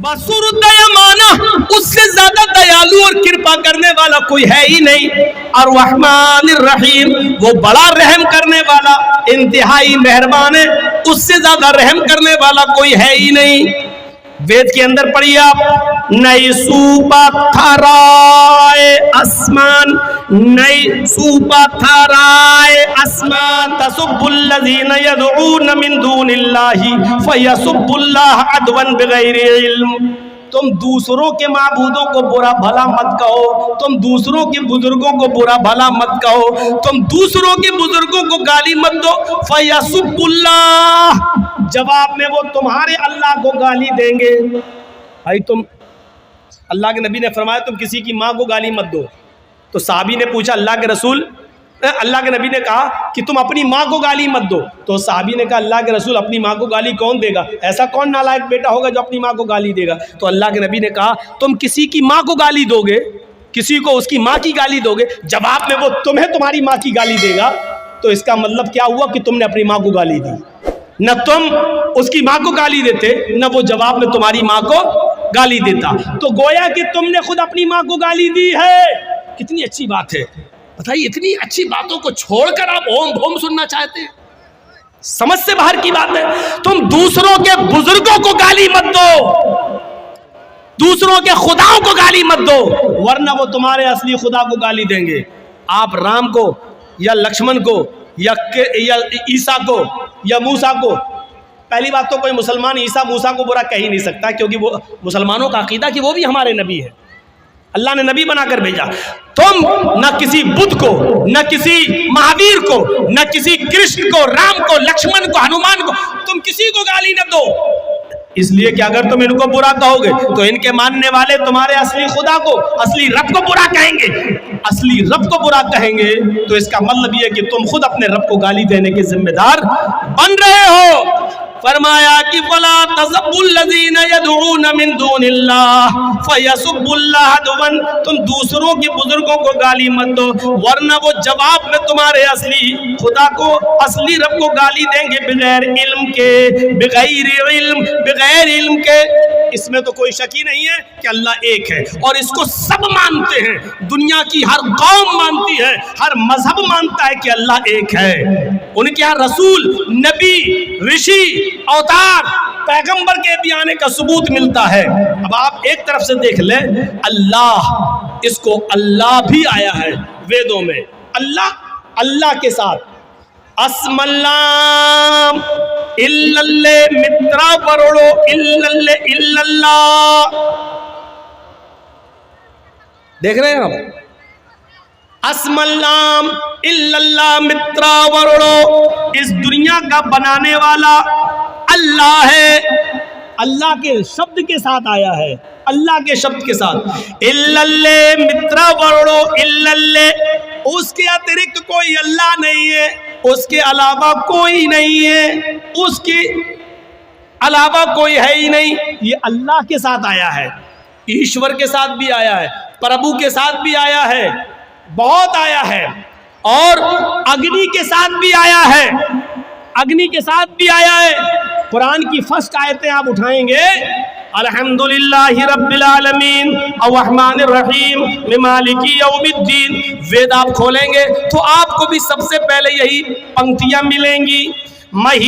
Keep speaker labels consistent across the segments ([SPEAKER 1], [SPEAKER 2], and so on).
[SPEAKER 1] बसुरुद्दयमाना, उससे ज्यादा दयालु और कृपा करने वाला कोई है ही नहीं। और रहमानिर रहीम, वो बड़ा रहम करने वाला, इंतहाई मेहरबान है, उससे ज्यादा रहम करने वाला कोई है ही नहीं। वेद के अंदर पढ़िए आप, नई सूपा थराए आसमान, नई सूपा थराए आसमान, तसुब्बुल्लज़ीना यदऊन मिन दूनिल्लाहि फयसुब्बुल्लाह अदवन बिगैरि इल्म। तुम दूसरों के माबूदों को बुरा भला मत कहो, तुम दूसरों के बुजुर्गों को बुरा भला मत कहो, तुम दूसरों के बुजुर्गों को गाली मत दो। फयसुब्बुल्लाह, जवाब में वो तुम्हारे अल्लाह को गाली देंगे। भाई तुम, अल्लाह के नबी ने फरमाया तुम किसी की माँ को गाली मत दो। तो साहबी ने पूछा अल्लाह के रसूल, अल्लाह के नबी ने कहा कि तुम अपनी माँ को गाली मत दो। तो साहबी ने कहा अल्लाह के रसूल, अपनी माँ को गाली कौन देगा? ऐसा कौन नालायक बेटा होगा जो अपनी माँ को गाली देगा? तो अल्लाह के नबी ने कहा तुम किसी की माँ को गाली दोगे, किसी को उसकी माँ की गाली दोगे, जवाब में वो तुम्हें तुम्हारी माँ की गाली देगा, तो इसका मतलब क्या हुआ कि तुमने अपनी माँ को गाली दी। न तुम उसकी माँ को गाली देते, न वो जवाब में तुम्हारी माँ को गाली देता। तो गोया कि तुमने खुद अपनी माँ को गाली दी है। कितनी अच्छी बात है, बताइए, इतनी अच्छी बातों को छोड़कर आप ओम भोम सुनना चाहते हैं? समझ से बाहर की बात है। तुम दूसरों के बुजुर्गों को गाली मत दो, दूसरों के खुदाओं को गाली मत दो, वरना वो तुम्हारे असली खुदा को गाली देंगे। आप राम को या लक्ष्मण को या ईसा को या मूसा को, पहली बात तो कोई मुसलमान ईसा मूसा को बुरा कह ही नहीं सकता, क्योंकि वो मुसलमानों का अकीदा कि वो भी हमारे नबी है, अल्लाह ने नबी बनाकर भेजा। तुम न किसी बुद्ध को, न किसी महावीर को, न किसी कृष्ण को, राम को, लक्ष्मण को, हनुमान को, तुम किसी को गाली न दो, इसलिए कि अगर तुम इनको बुरा कहोगे तो इनके मानने वाले तुम्हारे असली खुदा को, असली रब को बुरा कहेंगे। असली रब को बुरा कहेंगे तो इसका मतलब ये कि तुम खुद अपने रब को गाली देने के जिम्मेदार बन रहे हो। फरमाया कि फला तसब्बुल्लज़ीना यदऊन मिन दूनिल्लाह फयसुब्बुल्लाह अदवन, तुम दूसरों के बुजुर्गों को गाली मत दो, वरना वो जवाब में तुम्हारे असली खुदा को, असली रब को गाली देंगे बगैर इल्म के, बगैर इल्म के। इसमें तो कोई शक ही नहीं है कि अल्लाह एक है, और इसको सब मानते हैं। दुनिया की हर कौम मानती है, हर मजहब मानता है कि अल्लाह एक है। उनके यहाँ रसूल, नबी, ऋषि, अवतार, पैगंबर के भी आने का सबूत मिलता है। अब आप एक तरफ से देख ले, अल्लाह, इसको अल्लाह भी आया है वेदों में। अल्लाह, अल्लाह के साथ अस्मल्लाम इल्लल्ले मित्रा वरोड़ो इल्लल्ले इल्लल्लाह, देख रहे हैं आप? अस्मल्लाम इल्लल्लाह मित्रा वरोड़ो, इस दुनिया का बनाने वाला अल्लाह है। अल्लाह के शब्द के साथ आया है, अल्लाह के शब्द के साथ। इल्लल्ले मित्रा वरोड़ो इल्लल्ले, उसके अतिरिक्त कोई अल्लाह नहीं है, उसके अलावा कोई नहीं है, उसके अलावा कोई है ही नहीं। ये अल्लाह के साथ आया है, ईश्वर के साथ भी आया है, प्रभु के साथ भी आया है, बहुत आया है, और अग्नि के साथ भी आया है, अग्नि के साथ भी आया है। कुरान की फर्स्ट आयतें आप उठाएंगे, अल्हम्दुलिल्लाहि रब्बिल आलमीन अर्रहमानिर रहीम मालिकी यौमिद्दीन, वेद आप खोलेंगे तो आपको भी सबसे पहले यही पंक्तियां मिलेंगी। महीदेवस्य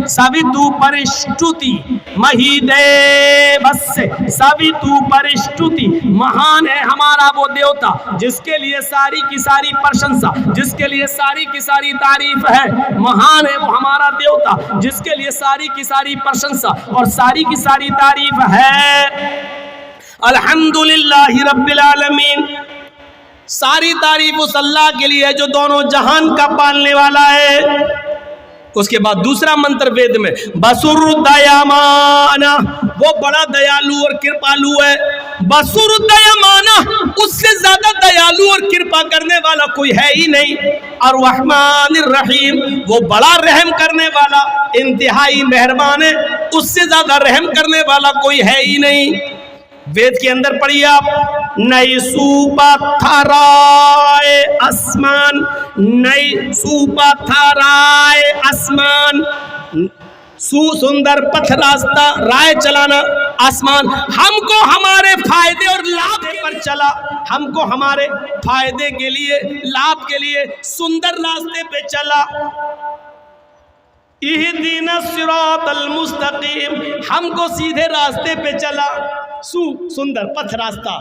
[SPEAKER 1] सवितु परिष्टुति, महीदेवस्य सवितु परिष्टुति, महान है हमारा वो देवता जिसके लिए सारी की सारी प्रशंसा, जिसके लिए सारी की सारी तारीफ है। महान है वो हमारा देवता जिसके लिए सारी की सारी प्रशंसा और सारी की सारी तारीफ है। अल्हम्दुलिल्लाहि रब्बिल आलमीन, सारी तारीफ उस अल्लाह के लिए है जो दोनों जहान का पालने वाला है। उसके बाद दूसरा मंत्र वेद में, बसुरुद्दयमाना, वो बड़ा दयालु और कृपालु है। बसुरुद्दयमाना, उससे ज्यादा दयालु और कृपा करने वाला कोई है ही नहीं। और रहमानिर रहीम, वो बड़ा रहम करने वाला, इंतहाई मेहरबान है, उससे ज्यादा रहम करने वाला कोई है ही नहीं। वेद के अंदर पढ़िए आप, नई सूपा थराए आसमान, नई सूपा थराए आसमान, सुंदर पथ रास्ता राय चलाना आसमान, हमको हमारे फायदे और लाभ पर चला, हमको हमारे फायदे के लिए लाभ के लिए सुंदर रास्ते पे चला। इहदीना सिरातल मुस्तकीम, हमको सीधे रास्ते पे चला। सुंदर पथ रास्ता,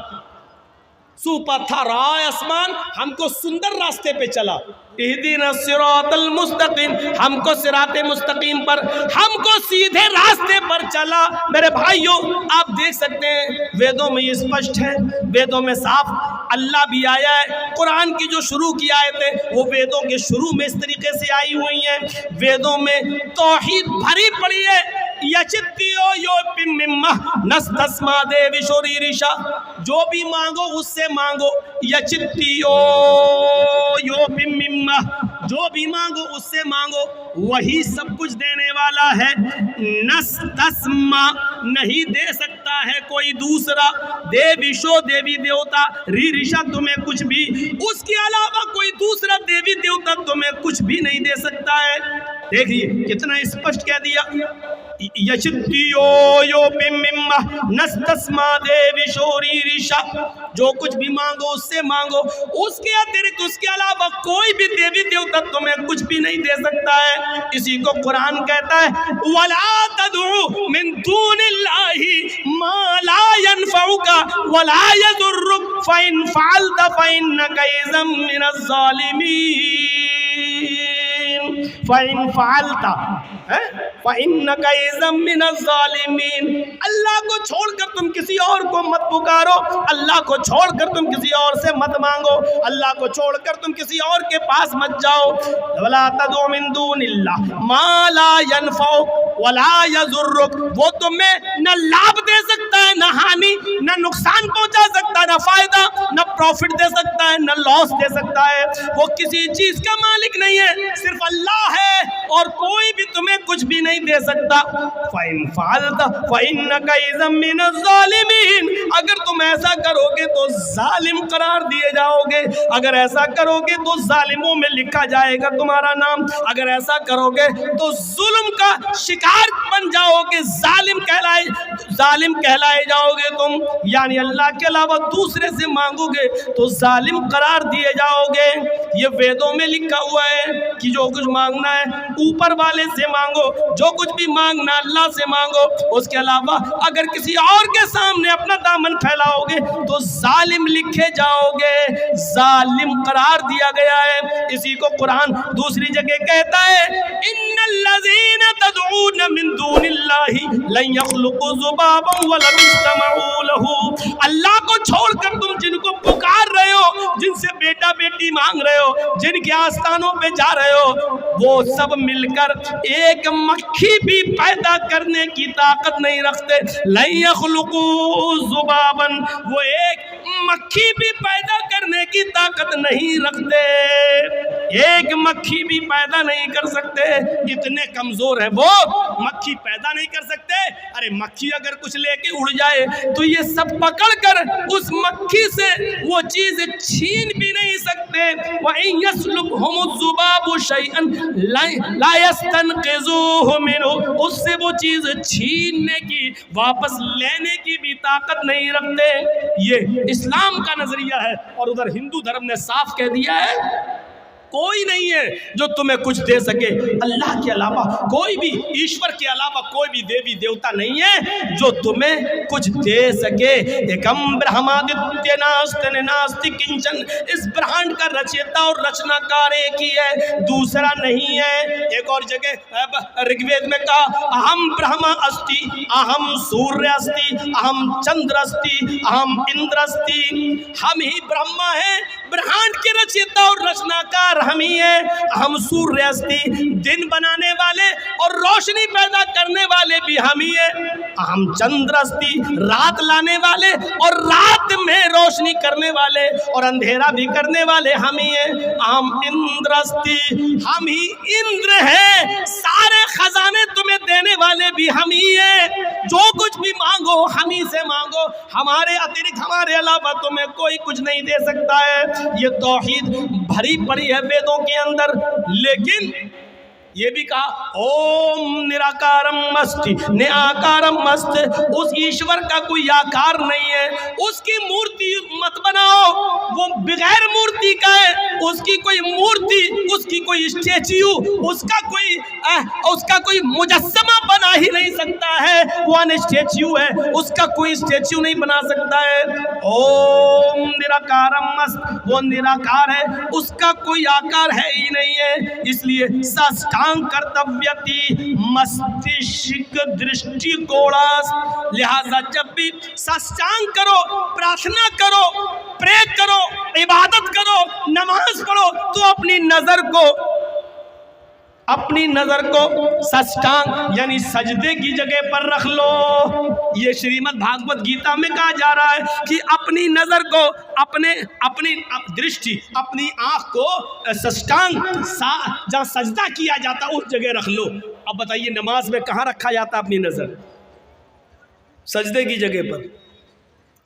[SPEAKER 1] सुपथा राय आसमान, हमको सुंदर रास्ते पे चला। इहदीना सिरातल मुस्तकीम, हमको सिराते मुस्तकीम पर, हमको सीधे रास्ते पर चला। मेरे भाइयों, आप देख सकते हैं वेदों में ये स्पष्ट है, वेदों में साफ अल्लाह भी आया है। कुरान की जो शुरू की आयतें वो वेदों के शुरू में इस तरीके से आई हुई हैं। वेदों में तौहीद भरी पड़ी है। यचित्तियो यो पिम्मिम्मा नस्तस्मा देवी शोरीरिशा, जो भी मांगो उससे मांगो। यचित्तियो यो पिम्मिम्मा, जो भी मांगो उससे मांगो, वही सब कुछ देने वाला है। नस्तस्मा, नहीं दे सकता है कोई दूसरा। देवीशो, देवी देवता, रीरिशा, तुम्हें कुछ भी, उसके अलावा कोई दूसरा देवी देवता तुम्हें कुछ भी नहीं दे सकता है। देखिए कितना स्पष्ट कह दिया। यचित्तियो यो पिम्मिम्मा नस्तस्मा देवी शोरीरिशा, जो कुछ भी मांगो उससे मांगो, उसके अतिरिक्त उसके अलावा कोई भी देवी देवता तुम्हें कुछ भी नहीं दे सकता है। इसी को कुरान कहता है, वला तदउ मिन दूनिल्लाहि मा ला यनफउका वला यदुर्रुक फइन फअलत फइन्नका इज़म मिनज़ ज़ालिमीन। फइन फअलता फइन्नका इज़म मिनज़ ज़ालिमीन। अल्लाह को छोड़कर तुम किसी और को मत पुकारो, अल्लाह को छोड़कर तुम किसी और से मत मांगो, अल्लाह को छोड़कर तुम किसी और के पास मत जाओ। वला तदउ मिन दूनिल्लाह मा ला यनफउक वला यज़ुर्रुक, वो तुम्हें न लाभ दे सकता है, न हानि, न नुकसान पहुंचा सकता है, न फायदा, न प्रॉफिट दे सकता है, न लॉस दे सकता है। वो किसी चीज का मालिक नहीं है, सिर्फ अल्लाह है, और कोई भी तुम्हें कुछ भी नहीं दे सकता। फ़इन फ़अलत फ़इन्नका इज़म मिनज़ ज़ालिमीन, अगर तुम ऐसा करोगे तो जालिम करार दिए जाओगे, अगर ऐसा करोगे तो जालिमों में लिखा जाएगा तुम्हारा नाम, अगर ऐसा करोगे तो जुल्म का शिकार बन जाओगे, जालिम कहलाए जाओगे तुम। यानी अल्लाह के अलावा दूसरे से मांगोगे तो जालिम करार दिए जाओगे। ये वेदों में लिखा हुआ है कि जो कुछ मांगना है ऊपर वाले से मांगो, जो कुछ भी मांगना अल्लाह से मांगो, उसके अलावा अगर किसी और के सामने अपना दामन फैलाओगे तो जालिम लिखे जाओगे, जालिम करार दिया गया है। इसी को कुरान दूसरी जगह कहता है, इन्नल्लज़ीना तदऊन मिन दूनिल्लाहि लन यख्लुकू ज़ुबाबन वला इज्तमऊ लहू, अल्लाह को छोड़कर तुम जिनको पुकार रहे हो, जिनसे बेटा बेटी मांग रहे हो, जिनके आस्थानों पे जा रहे हो, वो सब मिलकर एक मक्खी भी पैदा करने की ताकत नहीं रखते। लन यख्लुकू ज़ुबाबन, वो एक मक्खी भी पैदा करने की ताकत नहीं रखते, एक मक्खी भी पैदा नहीं कर सकते, इतने कमजोर है वो, मक्खी पैदा नहीं कर सकते। अरे मक्खी अगर कुछ लेके उड़ जाए तो ये सब पकड़ कर उस मक्खी से वो चीज छीन भी नहीं सकते। वहीं यस्लुबहुमुज़्ज़ुबाबु शैअन ला यस्तनक़िज़ूहु मिन्हु, उससे वो चीज छीनने की, वापस लेने की भी ताकत नहीं रखते। ये इस्लाम का नजरिया है। और उधर हिंदू धर्म ने साफ कह दिया है, कोई नहीं है जो तुम्हें कुछ दे सके, अल्लाह के अलावा कोई भी, ईश्वर के अलावा कोई भी देवी देवता नहीं है जो तुम्हें कुछ दे सके। एकम ब्रह्मादित्य नास्ति नास्ति किंचन, इस ब्रह्मांड का रचयिता और रचनाकार एक ही है, दूसरा नहीं है। एक और जगह ऋग्वेद में कहा, अहम ब्रह्मा अस्ति, अहम सूर्य अस्ति, अहम चंद्र अस्ति, अहम इंद्र अस्ति, हम ही ब्रह्मा है, ब्रह्मांड के रचयिता और रचनाकार हम ही है। हम सूर्य अस्ति, दिन बनाने वाले और रोशनी पैदा करने वाले भी हम ही है। हम चंद्र अस्ति, रात लाने वाले और रात में रोशनी करने वाले और अंधेरा भी करने वाले हम ही है। हम इंद्र अस्ति, हम ही इंद्र है, सारे खजाने तुम्हें देने वाले भी हम ही है। जो कुछ भी मांगो हम ही से मांगो, हमारे अतिरिक्त, हमारे अलावा तुम्हें कोई कुछ नहीं दे सकता है। ये तौहीद भरी पड़ी है वेदों के अंदर, लेकिन ये भी कहा ओम निराकारम अस्ति निराकारम मस्त, उस ईश्वर का कोई आकार नहीं है, उसकी मूर्ति मत बनाओ, वो बगैर मूर्ति का है, उसकी कोई मूर्ति, उसकी कोई स्टैच्यू, उसका कोई मुजस्समा बना ही नहीं सकता है, वो अन स्टैच्यू है, उसका कोई स्टैच्यू नहीं बना सकता है। ओम निराकारम मस्त, वो निराकार है, उसका कोई आकार है ही नहीं है, इसलिए साष्टांग कर्तव्यति मस्तिष्क दृष्टिकोणास, लिहाजा जब भी साष्टांग करो, प्रार्थना करो, प्रे करो, इबादत करो, नमाज पढ़ो, तो अपनी नजर को साष्टांग यानी सजदे की जगह पर रख लो। ये श्रीमद् भागवत गीता में कहा जा रहा है कि अपनी नजर को, अपनी दृष्टि, अपनी आंख को साष्टांग जहाँ सजदा किया जाता उस जगह रख लो। अब बताइए नमाज में कहाँ रखा जाता अपनी नजर? सजदे की जगह पर,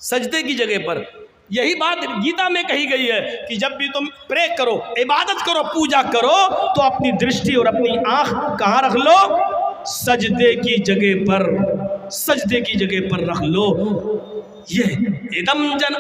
[SPEAKER 1] सजदे की जगह पर। यही बात गीता में कही गई है कि जब भी तुम प्रे करो, इबादत करो, पूजा करो, तो अपनी दृष्टि और अपनी आंख कहाँ रख लो? सजदे की जगह पर, सजदे की जगह पर रख लो। ये इदम जन,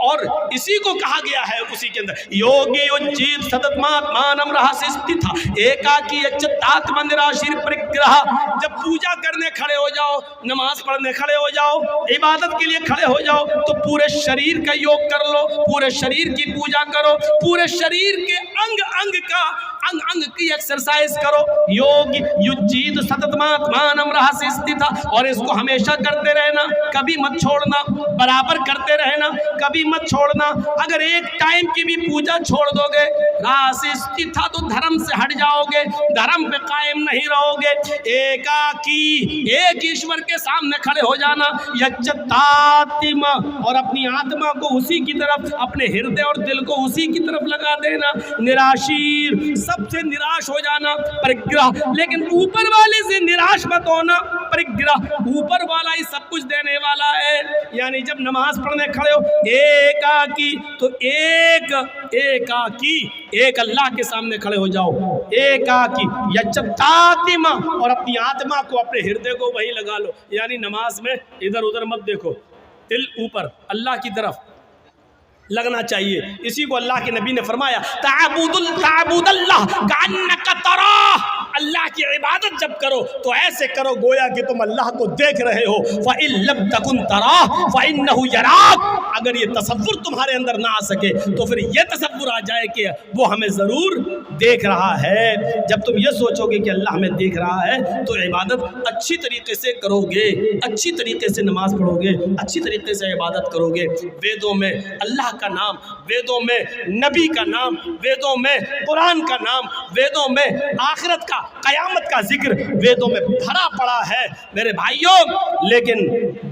[SPEAKER 1] और इसी को कहा गया है उसी के अंदर, योगी उज्जीत सततमात्मानम रहस्य स्थिता एकाकी अच्युतात्म निराशीर परिग्रह। जब पूजा करने खड़े हो जाओ, नमाज पढ़ने खड़े हो जाओ, इबादत के लिए खड़े हो जाओ, तो पूरे शरीर का योग कर लो, पूरे शरीर की पूजा करो, पूरे शरीर के अंग की एक्सरसाइज करो। योग युज्जीत सततमात्मानम रहस्य स्थिता, और इसको हमेशा करते रहना, कभी मत छोड़ना, बराबर करते रहना, कभी मत छोड़ना। अगर एक टाइम की भी पूजा छोड़ दोगे, रहस्य स्थिता, तो धर्म से हट जाओगे, धर्म पे कायम नहीं रहोगे। एकाकी, एक ईश्वर के सामने खड़े हो जाना, यच्चतात्मा, और अपनी आत्मा को उसी की तरफ, अपने हृदय और दिल को उसी की तरफ लगा देना। निराशीर, सबसे निराश हो जाना। परिग्रह, लेकिन ऊपर वाले से निराश मत होना। परिग्रह, ऊपर वाला ही सब कुछ देने वाला है। यानी जब नमाज पढ़ने खड़े हो, एकाकी, तो एकाकी एक अल्लाह के सामने खड़े हो जाओ, एकाकी यच्चतात्मा, और अपनी आत्मा को, अपने हृदय को वही लगा लो। यानी नमाज में इधर उधर मत देखो, दिल ऊपर अल्लाह की तरफ लगना चाहिए। इसी को अल्लाह के नबी ने फरमाया, ताबुदल्लाह कान्नका तराह, अल्लाह की इबादत जब करो तो ऐसे करो गोया कि तुम अल्लाह को देख रहे हो। फ़इन लम तकुन तराह फ़इन्नहु यराक, अगर ये तसव्वुर तुम्हारे अंदर ना आ सके तो फिर ये तसव्वुर आ जाए कि वो हमें ज़रूर देख रहा है। जब तुम ये सोचोगे कि अल्लाह हमें देख रहा है, तो इबादत अच्छी तरीके से करोगे, अच्छी तरीके से नमाज पढ़ोगे, अच्छी तरीके से इबादत करोगे। वेदों में अल्लाह का नाम, वेदों में नबी का नाम, वेदों में कुरान का नाम, वेदों में आखिरत का, कयामत का जिक्र वेदों में भरा पड़ा है मेरे भाइयों। लेकिन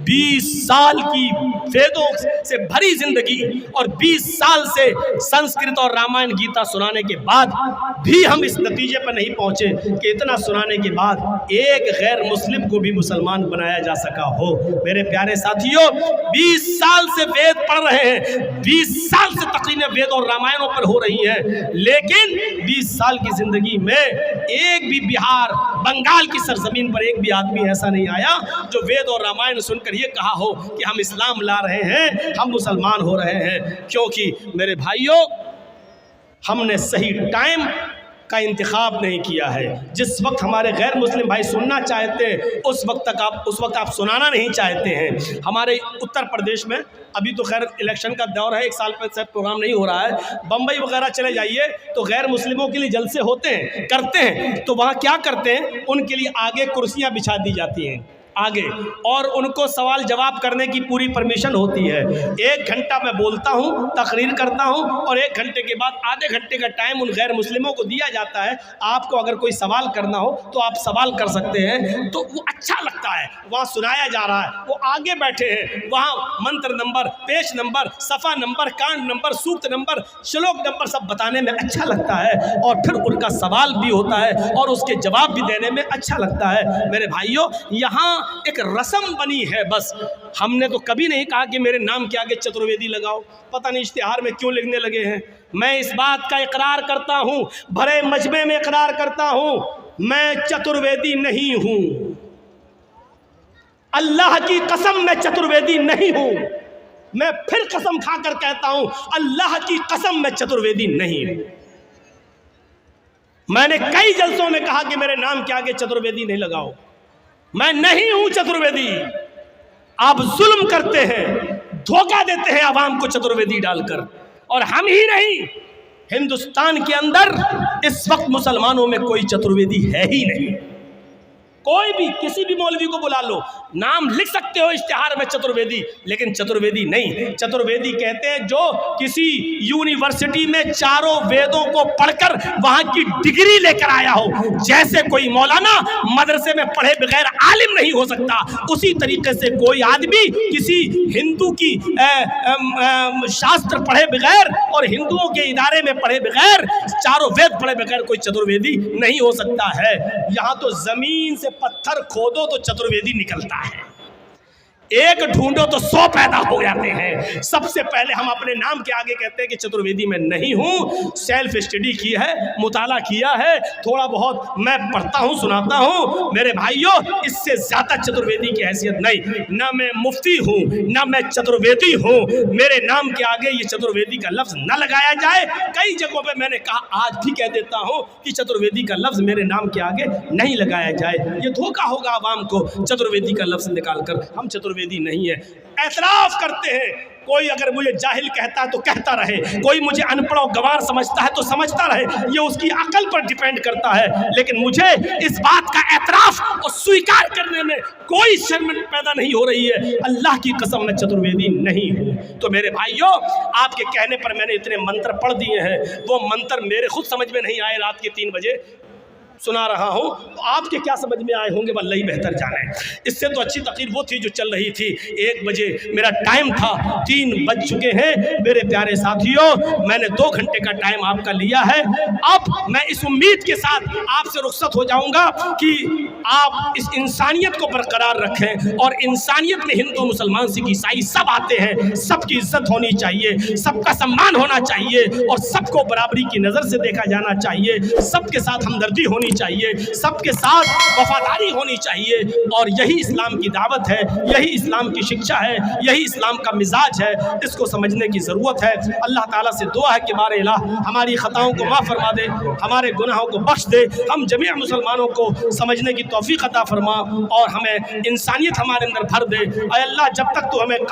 [SPEAKER 1] 20 साल की वेदों से भरी जिंदगी और 20 साल से संस्कृत और रामायण गीता सुनाने के बाद भी हम इस नतीजे पर नहीं पहुंचे कि इतना सुनाने के बाद एक गैर मुस्लिम को भी मुसलमान बनाया जा सका हो। मेरे प्यारे साथियों, 20 साल से वेद पढ़ रहे हैं, 20 साल से तकरीरें वेद और रामायणों पर हो रही हैं, लेकिन 20 साल की जिंदगी में एक भी बिहार, बंगाल की सरजमीन पर एक भी आदमी ऐसा नहीं आया जो वेद और रामायण सुनकर ये कहा हो कि हम इस्लाम ला रहे हैं, हम मुसलमान हो रहे हैं। क्योंकि मेरे भाइयों, हमने सही टाइम का इंतखाब नहीं किया है। जिस वक्त हमारे गैर मुस्लिम भाई सुनना चाहते हैं, उस वक्त आप सुनाना नहीं चाहते हैं। हमारे उत्तर प्रदेश में अभी तो खैर इलेक्शन का दौर है, 1 साल पर शायद प्रोग्राम नहीं हो रहा है। बम्बई वगैरह चले जाइए तो गैर मुस्लिमों के लिए जलसे होते हैं, करते हैं, तो वहाँ क्या करते हैं, उनके लिए आगे कुर्सियाँ बिछा दी जाती हैं आगे, और उनको सवाल जवाब करने की पूरी परमिशन होती है। 1 घंटा मैं बोलता हूँ, तकरीर करता हूँ, और 1 घंटे के बाद आधे घंटे का टाइम उन गैर मुस्लिमों को दिया जाता है। आपको अगर कोई सवाल करना हो तो आप सवाल कर सकते हैं। तो वो अच्छा लगता है, वहाँ सुनाया जा रहा है, वो आगे बैठे हैं, वहाँ मंत्र नंबर, पेश नंबर, सफ़ा नंबर, कांड नंबर, सूक्त नंबर, श्लोक नंबर सब बताने में अच्छा लगता है, और फिर उनका सवाल भी होता है और उसके जवाब भी देने में अच्छा लगता है। मेरे भाइयों, यहाँ एक रस्म बनी है बस। हमने तो कभी नहीं कहा कि मेरे नाम के आगे चतुर्वेदी लगाओ। पता नहीं इश्तिहार में क्यों लिखने लगे हैं। मैं इस बात का इकरार करता हूँ, भरे मजमे में इकरार करता हूँ, मैं चतुर्वेदी नहीं हूँ। अल्लाह की कसम मैं चतुर्वेदी नहीं हूँ। मैं फिर कसम खाकर कहता हूँ, अल्लाह की कसम मैं चतुर्वेदी नहीं हूँ। मैंने कई जलसों में कहा कि मेरे नाम के आगे चतुर्वेदी नहीं लगाओ। मैं नहीं हूं चतुर्वेदी। आप जुल्म करते हैं, धोखा देते हैं आवाम को चतुर्वेदी डालकर। और हम ही नहीं, हिंदुस्तान के अंदर इस वक्त मुसलमानों में कोई चतुर्वेदी है ही नहीं। कोई भी किसी भी मौलवी को बुला लो, नाम लिख सकते हो इश्तिहार में चतुर्वेदी, लेकिन चतुर्वेदी नहीं। चतुर्वेदी कहते हैं जो किसी यूनिवर्सिटी में चारों वेदों को पढ़कर वहां की डिग्री लेकर आया हो। जैसे कोई मौलाना मदरसे में पढ़े बगैर आलिम नहीं हो सकता, उसी तरीके से कोई आदमी किसी हिंदू की शास्त्र पढ़े बगैर और हिंदुओं के इदारे में पढ़े बगैर, चारों वेद पढ़े बगैर कोई चतुर्वेदी नहीं हो सकता है। यहाँ तो जमीन से पत्थर खोदो तो चतुर्वेदी निकलता है, एक ढूंढो तो 100 पैदा हो जाते हैं। सबसे पहले हम अपने नाम के आगे कहते हैं कि चतुर्वेदी में नहीं हूं। सेल्फ स्टडी की है, मुताला किया है, थोड़ा बहुत मैं पढ़ता हूं, सुनाता हूं। मेरे भाइयों, इससे ज्यादा चतुर्वेदी की हैसियत नहीं। ना मैं मुफ्ती हूं, ना मैं चतुर्वेदी हूं। मेरे नाम के आगे ये चतुर्वेदी का लफ्ज न लगाया जाए। कई जगहों पे मैंने कहा, आज भी कह देता हूं कि चतुर्वेदी का लफ्ज मेरे नाम के आगे नहीं लगाया जाए। ये धोखा होगा आवाम को चतुर्वेदी का लफ्ज निकालकर। हम चतुर्वेदी नहीं है, एतराफ करते हैं। कोई अगर मुझे जाहिल कहता है तो कहता रहे, कोई मुझे अनपढ़ और गंवार समझता है तो समझता रहे, ये उसकी अकल पर डिपेंड करता है। लेकिन मुझे इस बात का एतराफ और स्वीकार करने में कोई शर्म पैदा नहीं हो रही है। अल्लाह की कसम मैं चतुर्वेदी नहीं हूँ। तो मेरे भाइयों, आपके कहने पर मैंने इतने मंत्र पढ़ दिए हैं, वो मंत्र मेरे खुद समझ में नहीं आए। रात के 3 बजे सुना रहा हूँ, तो आपके क्या समझ में आए होंगे वल्लाह ही बेहतर जाने। इससे तो अच्छी तकरीर वो थी जो चल रही थी। 1 बजे मेरा टाइम था, 3 बज चुके हैं। मेरे प्यारे साथियों, मैंने 2 घंटे का टाइम आपका लिया है। अब मैं इस उम्मीद के साथ आपसे रुखसत हो जाऊंगा कि आप इस इंसानियत को बरकरार रखें। और इंसानियत में हिंदू, मुसलमान, सिख, ईसाई सब आते हैं। सबकी इज्जत होनी चाहिए, सबका सम्मान होना चाहिए और सबको बराबरी की नज़र से देखा जाना चाहिए। सबके साथ हमदर्दी होनी चाहिए, सबके साथ वफादारी होनी चाहिए। और यही इस्लाम की दावत है, यही इस्लाम की शिक्षा है, यही इस्लाम का मिजाज है। इसको समझने की ज़रूरत है। अल्लाह ताला से दुआ है कि बारे इलाह हमारी ख़ताओं को माफ़ फरमा दे, हमारे गुनाहों को बख्श दे, हम जमीअ मुसलमानों को समझने की तौफीक अता फरमा और हमें इंसानियत हमारे अंदर भर दे। ऐ अल्लाह, जब तक तो हमें